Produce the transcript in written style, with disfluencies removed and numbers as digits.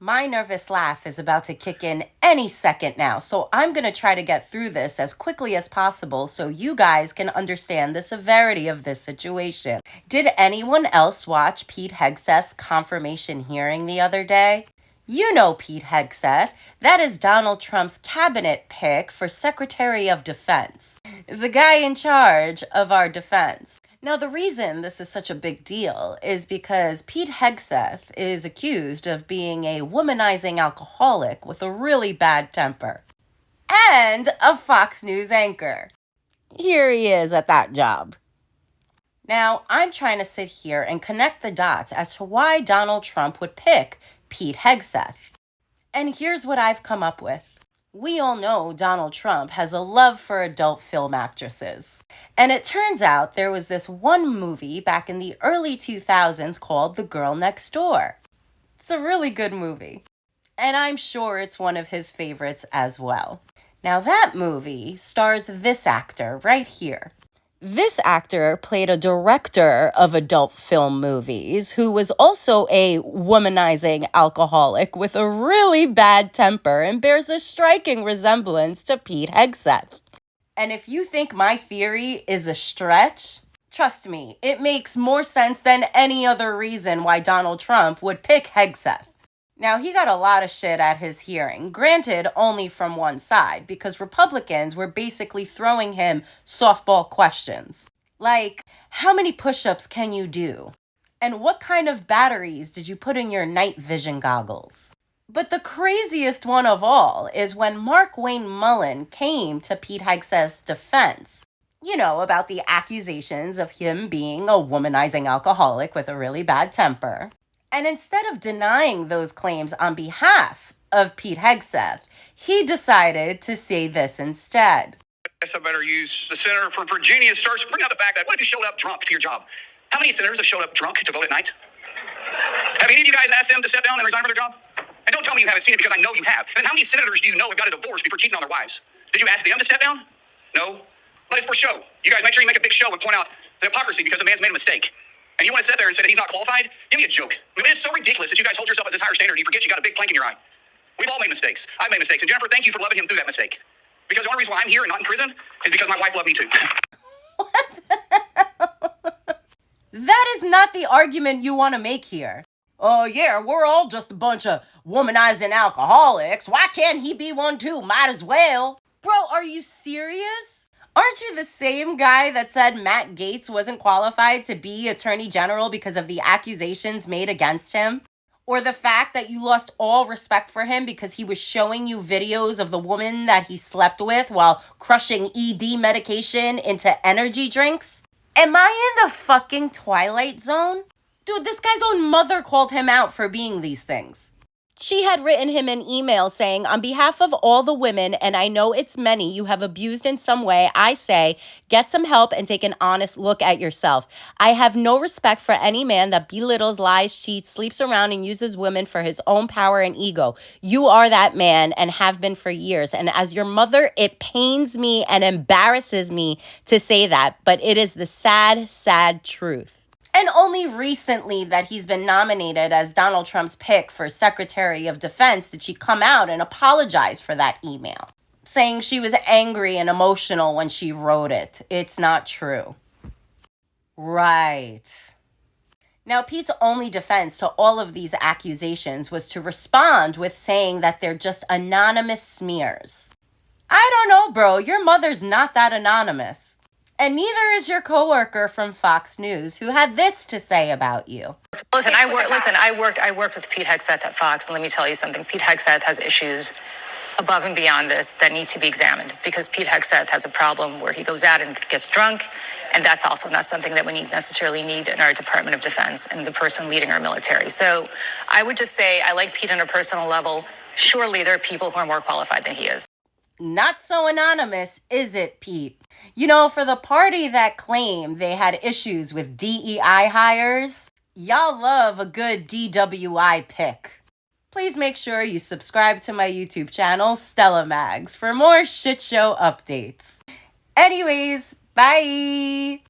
My nervous laugh is about to kick in any second now, so I'm going to try to get through this as quickly as possible so you guys can understand the severity of this situation. Did anyone else watch Pete Hegseth's confirmation hearing the other day? You know Pete Hegseth. That is Donald Trump's cabinet pick for Secretary of Defense. The guy in charge of our defense. Now, the reason this is such a big deal is because Pete Hegseth is accused of being a womanizing alcoholic with a really bad temper and a Fox News anchor. Here he is at that job. Now, I'm trying to sit here and connect the dots as to why Donald Trump would pick Pete Hegseth. And here's what I've come up with. We all know Donald Trump has a love for adult film actresses. And it turns out there was this one movie back in the early 2000s called The Girl Next Door. It's a really good movie. And I'm sure it's one of his favorites as well. Now that movie stars this actor right here. This actor played a director of adult film movies who was also a womanizing alcoholic with a really bad temper and bears a striking resemblance to Pete Hegseth. And if you think my theory is a stretch, trust me, it makes more sense than any other reason why Donald Trump would pick Hegseth. Now, he got a lot of shit at his hearing, granted only from one side, because Republicans were basically throwing him softball questions. Like, how many push-ups can you do? And what kind of batteries did you put in your night vision goggles? But the craziest one of all is when Mark Wayne Mullen came to Pete Hegseth's defense. You know, about the accusations of him being a womanizing alcoholic with a really bad temper. And instead of denying those claims on behalf of Pete Hegseth, he decided to say this instead. I guess I better use the senator from Virginia starts bring out the fact that what if you showed up drunk to your job? How many senators have showed up drunk to vote at night? Have any of you guys asked them to step down and resign from their job? And don't tell me you haven't seen it because I know you have. And how many senators do you know have got a divorce before cheating on their wives? Did you ask them to step down? No. But it's for show. You guys make sure you make a big show and point out the hypocrisy because a man's made a mistake. And you want to sit there and say that he's not qualified? Give me a joke. I mean, it's so ridiculous that you guys hold yourself as this higher standard and you forget you got a big plank in your eye. We've all made mistakes. I've made mistakes. And Jennifer, thank you for loving him through that mistake. Because the only reason why I'm here and not in prison is because my wife loved me too. What the hell? That is not the argument you want to make here. Oh, yeah, we're all just a bunch of womanizing alcoholics. Why can't he be one too? Might as well. Bro, are you serious? Aren't you the same guy that said Matt Gaetz wasn't qualified to be Attorney General because of the accusations made against him? Or the fact that you lost all respect for him because he was showing you videos of the woman that he slept with while crushing ED medication into energy drinks? Am I in the fucking Twilight Zone? Dude, this guy's own mother called him out for being these things. She had written him an email saying, on behalf of all the women, and I know it's many you have abused in some way, I say, get some help and take an honest look at yourself. I have no respect for any man that belittles, lies, cheats, sleeps around, and uses women for his own power and ego. You are that man and have been for years. And as your mother, it pains me and embarrasses me to say that, but it is the sad, sad truth. And only recently that he's been nominated as Donald Trump's pick for Secretary of Defense did she come out and apologize for that email, saying she was angry and emotional when she wrote it. It's not true. Right. Now, Pete's only defense to all of these accusations was to respond with saying that they're just anonymous smears. I don't know, bro. Your mother's not that anonymous. And neither is your coworker from Fox News, who had this to say about you. Listen, I worked with Pete Hegseth at Fox, and let me tell you something. Pete Hegseth has issues above and beyond this that need to be examined because Pete Hegseth has a problem where he goes out and gets drunk, and that's also not something that we necessarily need in our Department of Defense and the person leading our military. So I would just say I like Pete on a personal level. Surely there are people who are more qualified than he is. Not so anonymous, is it, Pete? You know, for the party that claimed they had issues with DEI hires, y'all love a good DWI pick. Please make sure you subscribe to my YouTube channel, Stella Magz, for more shit show updates. Anyways, bye!